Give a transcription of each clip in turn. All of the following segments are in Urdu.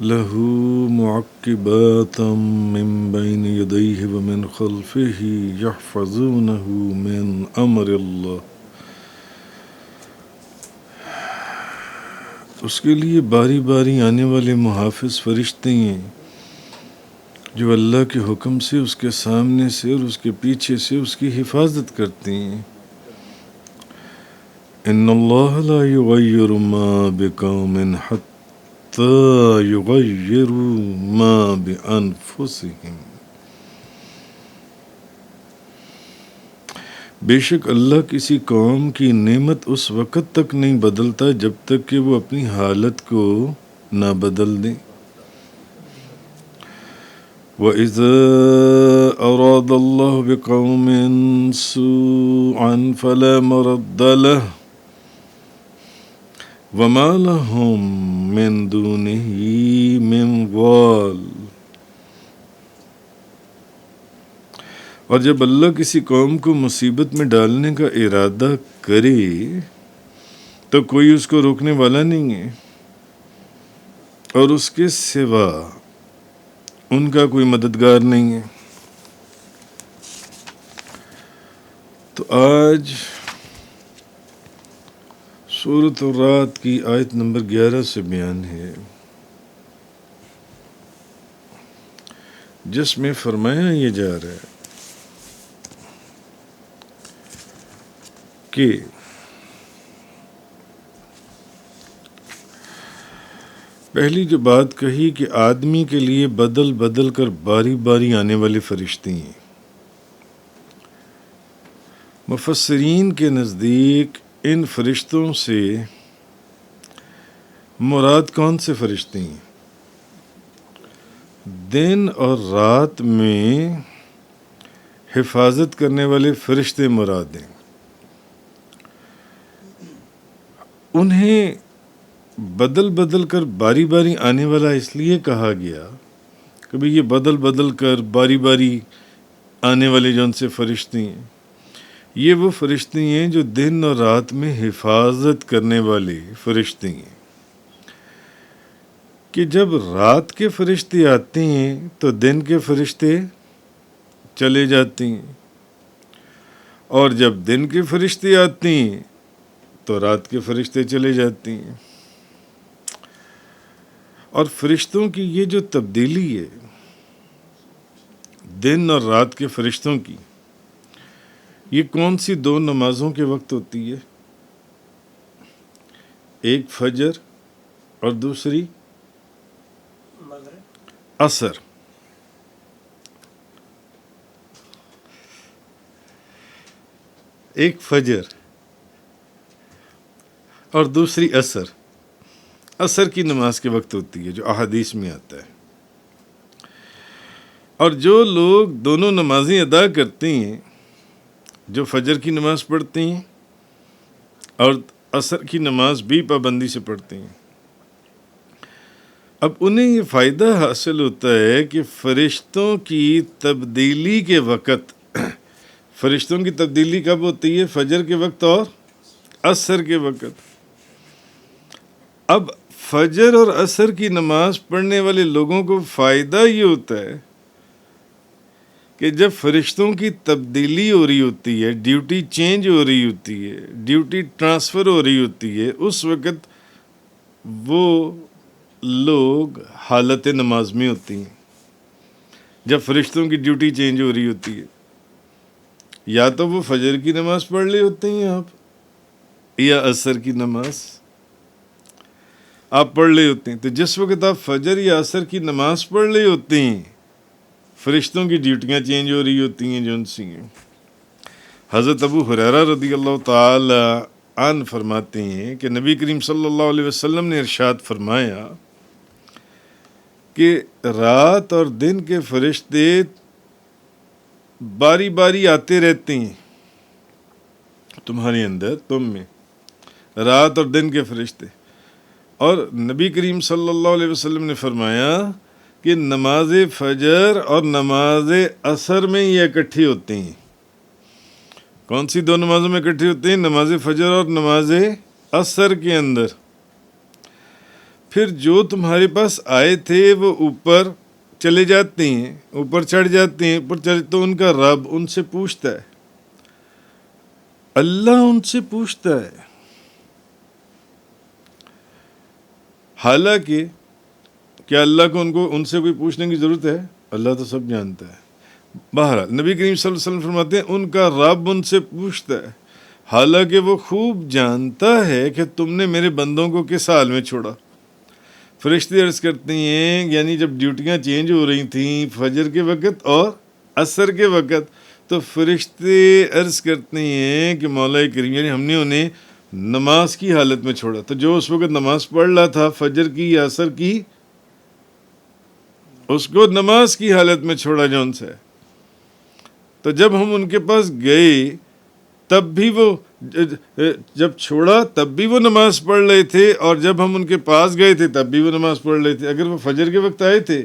له معقبات من بين يديه ومن خلفه يحفظونه من امر اللہ. اس کے لیے باری باری آنے والے محافظ فرشتے ہیں جو اللہ کے حکم سے اس کے سامنے سے اور اس کے پیچھے سے اس کی حفاظت کرتے ہیں. ان اللہ لا یغیر ما بقوم حتی یغیروا ما بانفسہم. بے شک اللہ کسی قوم کی نعمت اس وقت تک نہیں بدلتا جب تک کہ وہ اپنی حالت کو نہ بدل دیں. وَإِذَا أَرَادَ اللَّهُ بِقَوْمٍ سُوءًا فَلَا مَرَدَّ لَهُ وَمَا لَهُم مِّن دُونِهِ مِن وَالٍ. اور جب اللہ کسی قوم کو مصیبت میں ڈالنے کا ارادہ کرے تو کوئی اس کو روکنے والا نہیں ہے اور اس کے سوا ان کا کوئی مددگار نہیں ہے. تو آج سورۃ الرعد کی آیت نمبر 11 سے بیان ہے جس میں فرمایا یہ جا رہا ہے کہ پہلی جو بات کہی کہ آدمی کے لیے بدل بدل کر باری باری آنے والے فرشتے ہیں. مفسرین کے نزدیک ان فرشتوں سے مراد کون سے فرشتے ہیں؟ دن اور رات میں حفاظت کرنے والے فرشتے مراد ہیں. انہیں بدل بدل کر باری باری آنے والا اس لیے کہا گیا کہ بھئی یہ بدل بدل کر باری باری آنے والے جو ان سے فرشتے ہیں یہ وہ فرشتے ہیں جو دن اور رات میں حفاظت کرنے والے فرشتے ہیں. کہ جب رات کے فرشتے آتے ہیں تو دن کے فرشتے چلے جاتے ہیں اور جب دن کے فرشتے آتے ہیں تو رات کے فرشتے چلے جاتے ہیں. اور فرشتوں کی یہ جو تبدیلی ہے دن اور رات کے فرشتوں کی یہ کون سی دو نمازوں کے وقت ہوتی ہے؟ ایک فجر اور دوسری عصر. ایک فجر اور دوسری عصر. عصر کی نماز کے وقت ہوتی ہے جو احادیث میں آتا ہے. اور جو لوگ دونوں نمازیں ادا کرتے ہیں جو فجر کی نماز پڑھتے ہیں اور عصر کی نماز بھی پابندی سے پڑھتے ہیں اب انہیں یہ فائدہ حاصل ہوتا ہے کہ فرشتوں کی تبدیلی کے وقت فرشتوں کی تبدیلی کب ہوتی ہے؟ فجر کے وقت اور عصر کے وقت. اب فجر اور عصر کی نماز پڑھنے والے لوگوں کو فائدہ یہ ہوتا ہے کہ جب فرشتوں کی تبدیلی ہو رہی ہوتی ہے ڈیوٹی چینج ہو رہی ہوتی ہے ڈیوٹی ٹرانسفر ہو رہی ہوتی ہے اس وقت وہ لوگ حالت نماز میں ہوتی ہیں. جب فرشتوں کی ڈیوٹی چینج ہو رہی ہوتی ہے یا تو وہ فجر کی نماز پڑھ رہے ہوتے ہیں آپ یا عصر کی نماز آپ پڑھ رہے ہوتے ہیں. تو جس وقت آپ فجر یا عصر کی نماز پڑھ رہے ہوتے ہیں فرشتوں کی ڈیوٹیاں چینج ہو رہی ہوتی ہیں جو ان سی ہیں. حضرت ابو ہریرہ رضی اللہ تعالی عنہ فرماتے ہیں کہ نبی کریم صلی اللہ علیہ وسلم نے ارشاد فرمایا کہ رات اور دن کے فرشتے باری باری آتے رہتے ہیں تمہارے اندر تم میں رات اور دن کے فرشتے. اور نبی کریم صلی اللہ علیہ وسلم نے فرمایا کہ نماز فجر اور نماز عصر میں یہ اکٹھے ہوتے ہیں. کون سی دو نمازوں میں اکٹھے ہوتے ہیں؟ نماز فجر اور نماز عصر کے اندر. پھر جو تمہارے پاس آئے تھے وہ اوپر چلے جاتے ہیں، اوپر چڑھ جاتے ہیں، اوپر چلے تو ان کا رب ان سے پوچھتا ہے، اللہ ان سے پوچھتا ہے، حالانکہ کیا اللہ کو ان سے کوئی پوچھنے کی ضرورت ہے؟ اللہ تو سب جانتا ہے۔ بہرحال نبی کریم صلی اللہ علیہ وسلم فرماتے ہیں ان کا رب ان سے پوچھتا ہے، حالانکہ وہ خوب جانتا ہے کہ تم نے میرے بندوں کو کس حال میں چھوڑا۔ فرشتے عرض کرتے ہیں، یعنی جب ڈیوٹیاں چینج ہو رہی تھیں فجر کے وقت اور عصر کے وقت، تو فرشتے عرض کرتے ہیں کہ مولا کریم، یعنی ہم نے انہیں نماز کی حالت میں چھوڑا، تو جو اس وقت نماز پڑھ رہا تھا فجر کی یا عصر کی، اس کو نماز کی حالت میں چھوڑا جون سے۔ تو جب ہم ان کے پاس گئے تب بھی وہ جب چھوڑا تب بھی وہ نماز پڑھ رہے تھے، اور جب ہم ان کے پاس گئے تھے تب بھی وہ نماز پڑھ رہے تھے۔ اگر وہ فجر کے وقت آئے تھے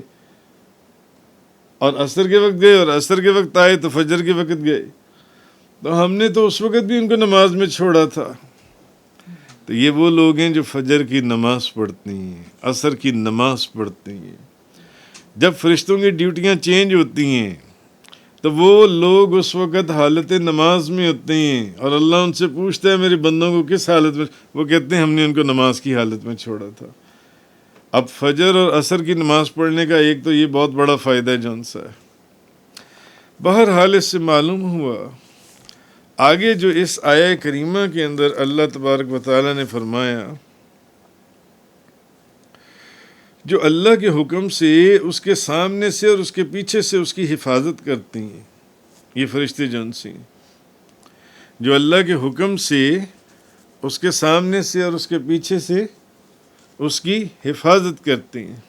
اور عصر کے وقت گئے اور عصر کے وقت آئے تو فجر کے وقت گئے، تو ہم نے تو اس وقت بھی ان کو نماز میں چھوڑا تھا۔ تو یہ وہ لوگ ہیں جو فجر کی نماز پڑھتے ہیں، عصر کی نماز پڑھتے ہیں۔ جب فرشتوں کی ڈیوٹیاں چینج ہوتی ہیں تو وہ لوگ اس وقت حالت نماز میں ہوتے ہیں، اور اللہ ان سے پوچھتا ہے میرے بندوں کو کس حالت میں، وہ کہتے ہیں ہم نے ان کو نماز کی حالت میں چھوڑا تھا۔ اب فجر اور عصر کی نماز پڑھنے کا ایک تو یہ بہت بڑا فائدہ ہے جون سا ہے۔ بہرحال اس سے معلوم ہوا آگے جو اس آیہ کریمہ کے اندر اللہ تبارک و تعالیٰ نے فرمایا، جو اللہ کے حکم سے اس کے سامنے سے اور اس کے پیچھے سے اس کی حفاظت کرتی ہیں، یہ فرشتے جون سے جو اللہ کے حکم سے اس کے سامنے سے اور اس کے پیچھے سے اس کی حفاظت کرتے ہیں،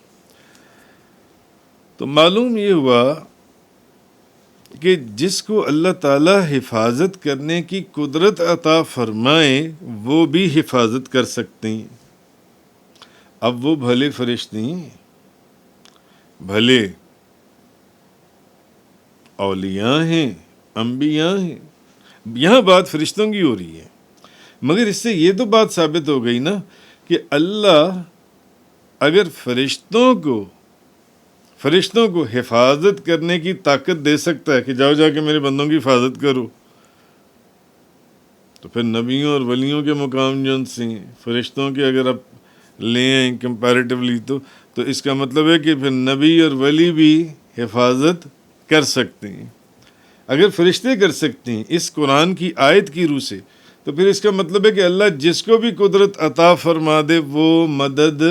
تو معلوم یہ ہوا کہ جس کو اللہ تعالیٰ حفاظت کرنے کی قدرت عطا فرمائے وہ بھی حفاظت کر سکتے ہیں۔ اب وہ بھلے فرشتے ہیں، بھلے اولیاء ہیں، انبیاء ہیں، یہاں بات فرشتوں کی ہو رہی ہے، مگر اس سے یہ تو بات ثابت ہو گئی نا کہ اللہ اگر فرشتوں کو حفاظت کرنے کی طاقت دے سکتا ہے کہ جاؤ جا کے میرے بندوں کی حفاظت کرو، تو پھر نبیوں اور ولیوں کے مقام جو سے فرشتوں کے اگر آپ لے آئیں کمپیریٹیولی تو اس کا مطلب ہے کہ پھر نبی اور ولی بھی حفاظت کر سکتے ہیں۔ اگر فرشتے کر سکتے ہیں اس قرآن کی آیت کی روح سے، تو پھر اس کا مطلب ہے کہ اللہ جس کو بھی قدرت عطا فرما دے وہ مدد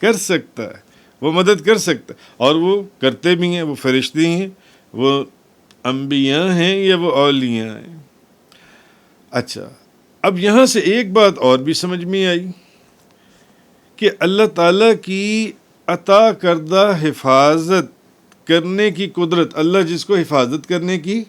کر سکتا ہے، وہ مدد کر سکتا ہے، اور وہ کرتے بھی ہیں۔ وہ فرشتے ہیں، وہ انبیاء ہیں یا وہ اولیاء ہیں۔ اچھا، اب یہاں سے ایک بات اور بھی سمجھ میں آئی کہ اللہ تعالیٰ کی عطا کردہ حفاظت کرنے کی قدرت، اللہ جس کو حفاظت کرنے کی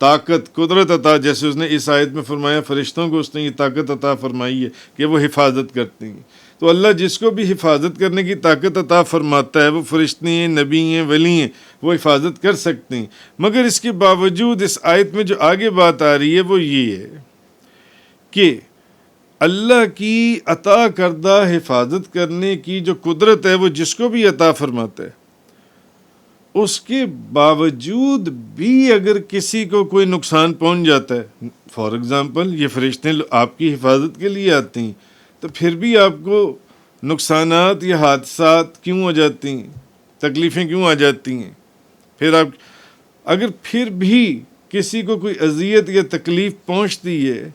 طاقت، قدرت عطا، جیسے اس نے اس آیت میں فرمایا فرشتوں کو اس نے یہ طاقت عطا فرمائی ہے کہ وہ حفاظت کرتے ہیں، تو اللہ جس کو بھی حفاظت کرنے کی طاقت عطا فرماتا ہے، وہ فرشتے ہیں، نبی ہیں، ولی ہیں، وہ حفاظت کر سکتے ہیں۔ مگر اس کے باوجود اس آیت میں جو آگے بات آ رہی ہے وہ یہ ہے کہ اللہ کی عطا کردہ حفاظت کرنے کی جو قدرت ہے وہ جس کو بھی عطا فرماتا ہے، اس کے باوجود بھی اگر کسی کو کوئی نقصان پہنچ جاتا ہے، فار ایگزامپل یہ فرشتے آپ کی حفاظت کے لیے آتے ہیں، تو پھر بھی آپ کو نقصانات یا حادثات کیوں ہو جاتی ہیں، تکلیفیں کیوں آ جاتی ہیں؟ پھر آپ اگر پھر بھی کسی کو کوئی اذیت یا تکلیف پہنچتی ہے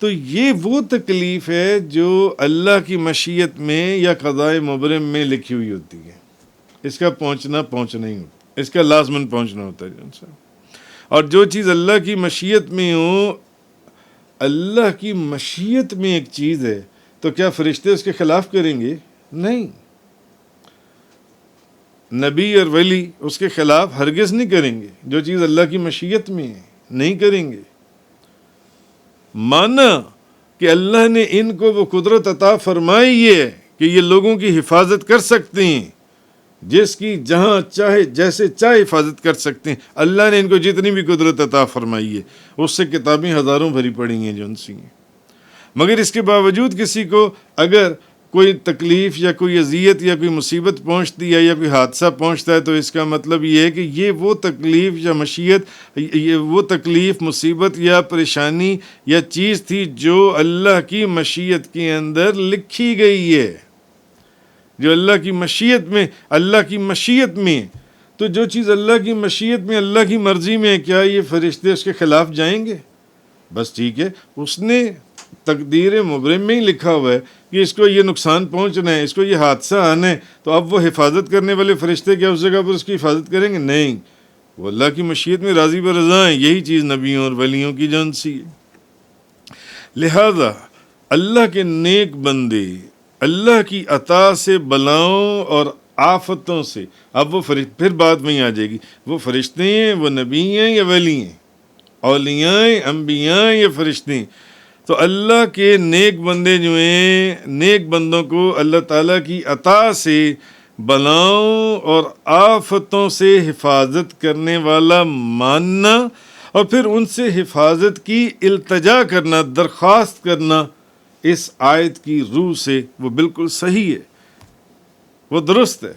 تو یہ وہ تکلیف ہے جو اللہ کی مشیت میں یا قضاء مبرم میں لکھی ہوئی ہوتی ہے، اس کا پہنچنا ہی ہوتا، اس کا لازماً پہنچنا ہوتا ہے جن سے۔ اور جو چیز اللہ کی مشیت میں ہو، اللہ کی مشیت میں ایک چیز ہے تو کیا فرشتے اس کے خلاف کریں گے؟ نہیں، نبی اور ولی اس کے خلاف ہرگز نہیں کریں گے۔ جو چیز اللہ کی مشیت میں ہے نہیں کریں گے، مانا کہ اللہ نے ان کو وہ قدرت عطا فرمائی ہے کہ یہ لوگوں کی حفاظت کر سکتے ہیں، جس کی جہاں چاہے جیسے چاہے حفاظت کر سکتے ہیں۔ اللہ نے ان کو جتنی بھی قدرت عطا فرمائی ہے اس سے کتابیں ہزاروں بھری پڑی ہیں جو ان سی ہیں، مگر اس کے باوجود کسی کو اگر کوئی تکلیف یا کوئی اذیت یا کوئی مصیبت پہنچتی ہے یا کوئی حادثہ پہنچتا ہے تو اس کا مطلب یہ ہے کہ یہ وہ تکلیف یا یہ وہ تکلیف، مصیبت یا پریشانی یا چیز تھی جو اللہ کی مشیت کے اندر لکھی گئی ہے، جو اللہ کی مشیت میں تو جو چیز اللہ کی مشیت میں، اللہ کی مرضی میں ہے، کیا یہ فرشتے اس کے خلاف جائیں گے؟ بس ٹھیک ہے، اس نے تقدیر مبرم میں ہی لکھا ہوا ہے کہ اس کو یہ نقصان پہنچنا ہے، اس کو یہ حادثہ آنا ہے، تو اب وہ حفاظت کرنے والے فرشتے کیا اس جگہ پر اس کی حفاظت کریں گے؟ نہیں، وہ اللہ کی مشیت میں راضی برضا ہیں۔ یہی چیز نبیوں اور ولیوں کی جان سی ہے۔ لہذا اللہ کے نیک بندے اللہ کی عطا سے بلاؤں اور آفتوں سے، اب وہ پھر بات وہیں آ جائے گی، وہ فرشتے ہیں، وہ نبی ہیں یا ولی ہیں، اولیاء ہیں، انبیاء ہیں یا فرشتے ہیں؟ تو اللہ کے نیک بندے جو ہیں، نیک بندوں کو اللہ تعالیٰ کی عطا سے بلاؤں اور آفتوں سے حفاظت کرنے والا ماننا اور پھر ان سے حفاظت کی التجا کرنا، درخواست کرنا، اس آیت کی روح سے وہ بالکل صحیح ہے، وہ درست ہے۔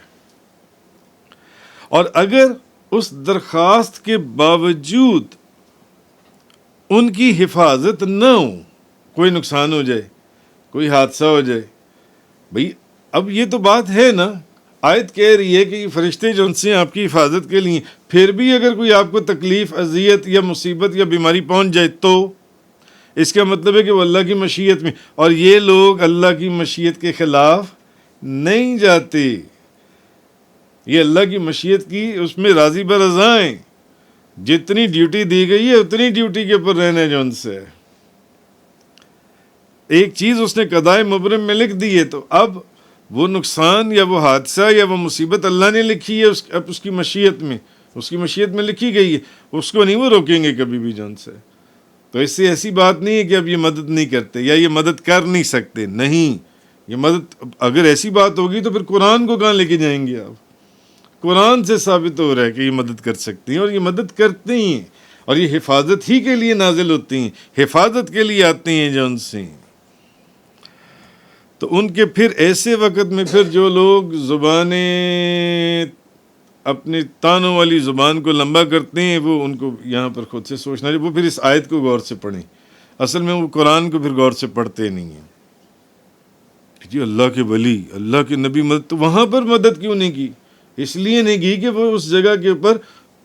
اور اگر اس درخواست کے باوجود ان کی حفاظت نہ ہو، کوئی نقصان ہو جائے، کوئی حادثہ ہو جائے، بھئی اب یہ تو بات ہے نا، آیت کہہ رہی ہے کہ یہ فرشتے جو ان سے آپ کی حفاظت کے لیے، پھر بھی اگر کوئی آپ کو تکلیف، اذیت یا مصیبت یا بیماری پہنچ جائے تو اس کا مطلب ہے کہ وہ اللہ کی مشیت میں، اور یہ لوگ اللہ کی مشیت کے خلاف نہیں جاتے، یہ اللہ کی مشیت کی اس میں راضی برضا ہیں، جتنی ڈیوٹی دی گئی ہے اتنی ڈیوٹی کے اوپر رہنے جو ان سے ایک چیز اس نے قضائے مبرم میں لکھ دی ہے، تو اب وہ نقصان یا وہ حادثہ یا وہ مصیبت اللہ نے لکھی ہے، اب اس کی مشیت میں لکھی گئی ہے، اس کو نہیں وہ روکیں گے کبھی بھی جون سے۔ تو اس سے ایسی بات نہیں ہے کہ اب یہ مدد نہیں کرتے یا یہ مدد کر نہیں سکتے، نہیں، یہ مدد اگر ایسی بات ہوگی تو پھر قرآن کو کہاں لے کے جائیں گے آپ؟ قرآن سے ثابت ہو رہا ہے کہ یہ مدد کر سکتی ہیں اور یہ مدد کرتے ہیں، اور یہ حفاظت ہی کے لیے نازل ہوتی ہیں، حفاظت کے لیے آتے ہیں جو ان سے۔ تو ان کے پھر ایسے وقت میں پھر جو لوگ زبانیں اپنی تانوں والی زبان کو لمبا کرتے ہیں، وہ ان کو یہاں پر خود سے سوچنا چاہیے، وہ پھر اس آیت کو غور سے پڑھیں، اصل میں وہ قرآن کو پھر غور سے پڑھتے نہیں ہیں۔ جی اللہ کے ولی، اللہ کے نبی مدد، تو وہاں پر مدد کیوں نہیں کی؟ اس لیے نہیں کی کہ وہ اس جگہ کے اوپر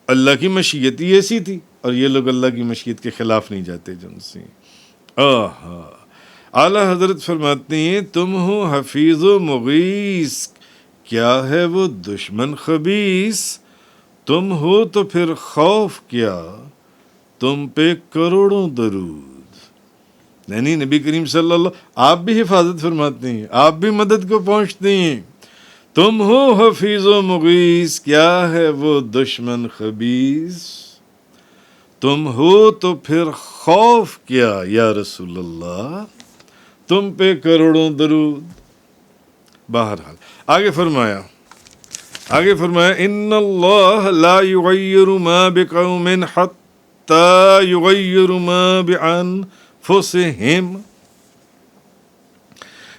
اللہ کی مشیت ہی ایسی تھی، اور یہ لوگ اللہ کی مشیت کے خلاف نہیں جاتے جن سے۔ اعلیٰ حضرت فرماتے ہیں تم ہو حفیظ و مغیث، کیا ہے وہ دشمن خبیث، تم ہو تو پھر خوف کیا، تم پہ کروڑوں درود۔ یعنی نبی کریم صلی اللہ، آپ بھی حفاظت فرماتے ہیں، آپ بھی مدد کو پہنچتے ہیں۔ تم ہو حفیظ و مغیث، کیا ہے وہ دشمن خبیث، تم ہو تو پھر خوف کیا یا رسول اللہ، تم پہ کروڑوں درود۔ بہرحال آگے فرمایا ان اللہ لا یغیر ما بقوم حتی یغیروا ما بانفسہم،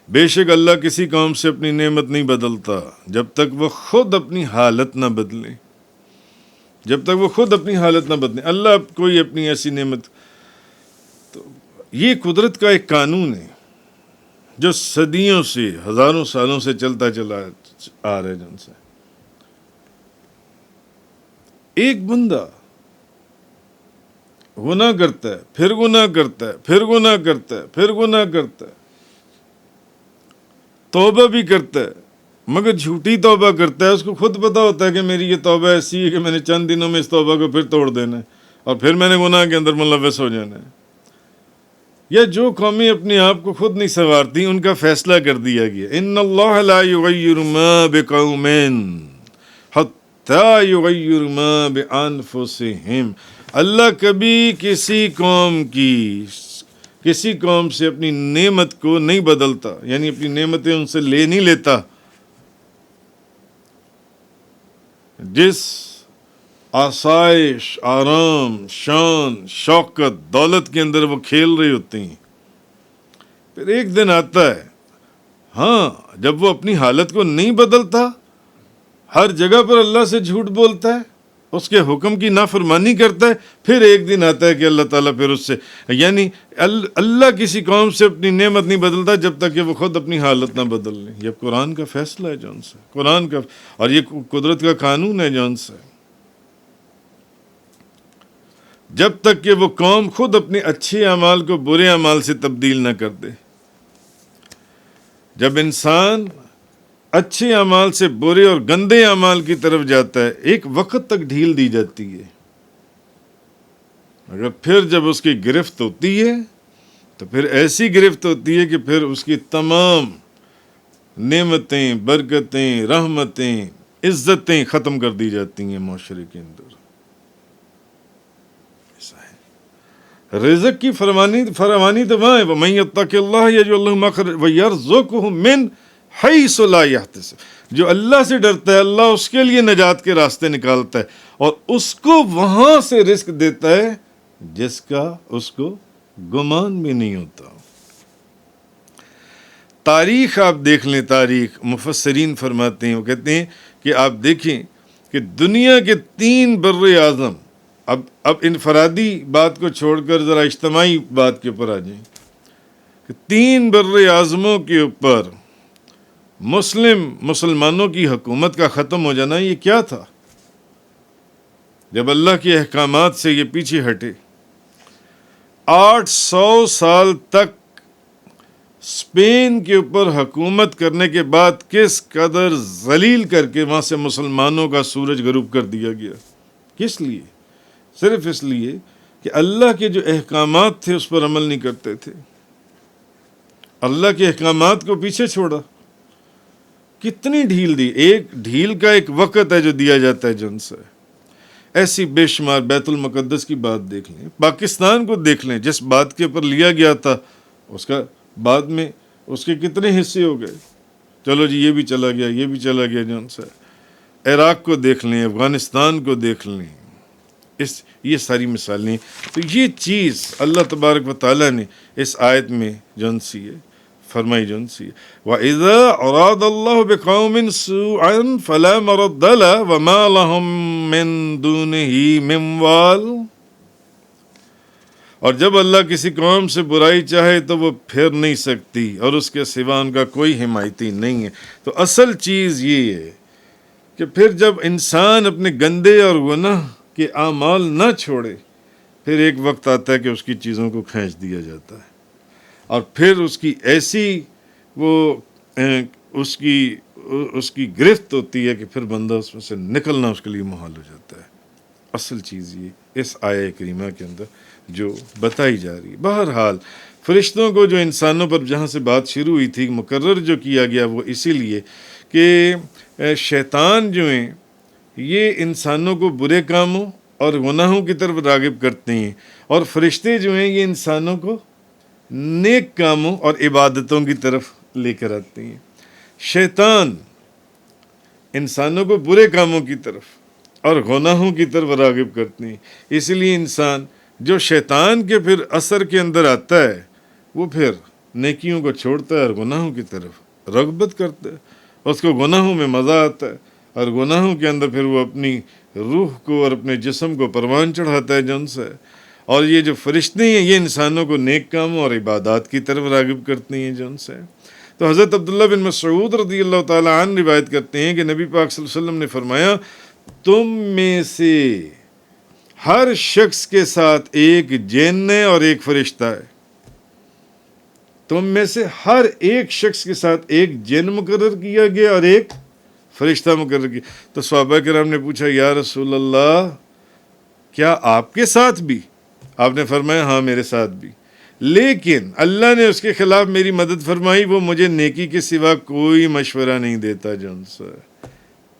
بے شک اللہ کسی قوم سے اپنی نعمت نہیں بدلتا جب تک وہ خود اپنی حالت نہ بدلے، جب تک وہ خود اپنی حالت نہ بدلے۔ اللہ کوئی اپنی ایسی نعمت، تو یہ قدرت کا ایک قانون ہے جو صدیوں سے، ہزاروں سالوں سے چلتا چلا آ رہا ہے۔ جن سے ایک بندہ گناہ کرتا ہے، پھر گناہ کرتا ہے، پھر گناہ کرتا ہے، پھر گناہ کرتا ہے، توبہ بھی کرتا ہے، مگر جھوٹی توبہ کرتا ہے، اس کو خود پتا ہوتا ہے کہ میری یہ توبہ ایسی ہے کہ میں نے چند دنوں میں اس توبہ کو پھر توڑ دینا ہے اور پھر میں نے گناہ کے اندر ملوث ہو جانا ہے۔ یا جو قومیں اپنے آپ کو خود نہیں سنوارتی، ان کا فیصلہ کر دیا گیا ان اللہ لا یغیر ما بقوم حتی یغیر ما بانفسہم، اللہ کبھی کسی قوم سے اپنی نعمت کو نہیں بدلتا، یعنی اپنی نعمتیں ان سے لے نہیں لیتا۔ جس آسائش، آرام، شان، شوکت، دولت کے اندر وہ کھیل رہے ہوتے ہیں، پھر ایک دن آتا ہے ہاں جب وہ اپنی حالت کو نہیں بدلتا، ہر جگہ پر اللہ سے جھوٹ بولتا ہے، اس کے حکم کی نافرمانی کرتا ہے، پھر ایک دن آتا ہے کہ اللہ تعالیٰ پھر اس سے، یعنی اللہ کسی قوم سے اپنی نعمت نہیں بدلتا جب تک کہ وہ خود اپنی حالت نہ بدل لیں. یہ قرآن کا فیصلہ ہے جون سے، قرآن کا، اور یہ قدرت کا قانون ہے جون سے. جب تک کہ وہ قوم خود اپنے اچھے اعمال کو برے اعمال سے تبدیل نہ کر دے. جب انسان اچھے اعمال سے برے اور گندے اعمال کی طرف جاتا ہے، ایک وقت تک ڈھیل دی جاتی ہے، اگر پھر جب اس کی گرفت ہوتی ہے تو پھر ایسی گرفت ہوتی ہے کہ پھر اس کی تمام نعمتیں، برکتیں، رحمتیں، عزتیں ختم کر دی جاتی ہیں معاشرے کے اندر. ایسا ہے. رزق کی فراوانی تو وہاں ہے، وَمَن يَتَّقِ اللَّهَ يَجْعَل لَّهُ مَخْرَجًا وَيَرْزُقْهُ مِنْ حَيْثُ لَا يَحْتَسِبُ. جو اللہ سے ڈرتا ہے، اللہ اس کے لیے نجات کے راستے نکالتا ہے اور اس کو وہاں سے رزق دیتا ہے جس کا اس کو گمان بھی نہیں ہوتا. تاریخ آپ دیکھ لیں، تاریخ مفسرین فرماتے ہیں، وہ کہتے ہیں کہ آپ دیکھیں کہ دنیا کے 3 بر اعظم، اب انفرادی بات کو چھوڑ کر ذرا اجتماعی بات کے اوپر آ جائیں، کہ 3 بر اعظموں کے اوپر مسلمانوں کی حکومت کا ختم ہو جانا، یہ کیا تھا؟ جب اللہ کے احکامات سے یہ پیچھے ہٹے. 800 سال تک اسپین کے اوپر حکومت کرنے کے بعد کس قدر ذلیل کر کے وہاں سے مسلمانوں کا سورج غروب کر دیا گیا. کس لیے؟ صرف اس لیے کہ اللہ کے جو احکامات تھے اس پر عمل نہیں کرتے تھے، اللہ کے احکامات کو پیچھے چھوڑا. کتنی ڈھیل دی. ایک ڈھیل کا ایک وقت ہے جو دیا جاتا ہے جن سے. ایسی بے شمار. بیت المقدس کی بات دیکھ لیں، پاکستان کو دیکھ لیں، جس بات کے اوپر لیا گیا تھا اس کا بعد میں اس کے کتنے حصے ہو گئے. چلو جی یہ بھی چلا گیا، یہ بھی چلا گیا جن سے. عراق کو دیکھ لیں، افغانستان کو دیکھ لیں، یہ ساری مثالیں. تو یہ چیز اللہ تبارک و تعالیٰ نے اس آیت میں جون سی ہے فرمائی جون سی ہے. وَإِذَا أَرَادَ اللَّهُ بِقَوْمٍ سُوءًا فَلَا مَرَدَّ لَهُ وَمَا لَهُم مِّن دُونِهِ مِن وَالٍ. اور جب اللہ کسی قوم سے برائی چاہے تو وہ پھر نہیں سکتی اور اس کے سوا ان کا کوئی حمایتی نہیں ہے. تو اصل چیز یہ ہے کہ پھر جب انسان اپنے گندے اور گناہ کے اعمال نہ چھوڑے، پھر ایک وقت آتا ہے کہ اس کی چیزوں کو کھینچ دیا جاتا ہے اور پھر اس کی ایسی وہ اس کی گرفت ہوتی ہے کہ پھر بندہ اس میں سے نکلنا اس کے لیے محال ہو جاتا ہے. اصل چیز یہ اس آیہ کریمہ کے اندر جو بتائی جا رہی ہے. بہرحال فرشتوں کو جو انسانوں پر جہاں سے بات شروع ہوئی تھی، مقرر جو کیا گیا وہ اسی لیے کہ شیطان جو ہیں یہ انسانوں کو برے کاموں اور گناہوں کی طرف راغب کرتے ہیں، اور فرشتے جو ہیں یہ انسانوں کو نیک کاموں اور عبادتوں کی طرف لے کر آتے ہیں. شیطان انسانوں کو برے کاموں کی طرف اور گناہوں کی طرف راغب کرتے ہیں. اس لیے انسان جو شیطان کے پھر اثر کے اندر آتا ہے وہ پھر نیکیوں کو چھوڑتا ہے اور گناہوں کی طرف رغبت کرتا ہے. اس کو گناہوں میں مزہ آتا ہے اور گناہوں کے اندر پھر وہ اپنی روح کو اور اپنے جسم کو پروان چڑھاتا ہے جن سے. اور یہ جو فرشتے ہیں یہ انسانوں کو نیک کاموں اور عبادات کی طرف راغب کرتے ہیں جن سے. تو حضرت عبداللہ بن مسعود رضی اللہ تعالیٰ عنہ روایت کرتے ہیں کہ نبی پاک صلی اللہ علیہ وسلم نے فرمایا، تم میں سے ہر شخص کے ساتھ ایک جن ہے اور ایک فرشتہ ہے. تم میں سے ہر ایک شخص کے ساتھ ایک جن مقرر کیا گیا اور ایک فرشتہ مقرر کیا. تو صحابہ کرام نے پوچھا، یا رسول اللہ کیا آپ کے ساتھ بھی؟ آپ نے فرمایا ہاں میرے ساتھ بھی، لیکن اللہ نے اس کے خلاف میری مدد فرمائی، وہ مجھے نیکی کے سوا کوئی مشورہ نہیں دیتا. جو ان سے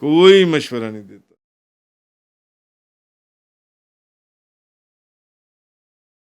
کوئی مشورہ نہیں دیتا.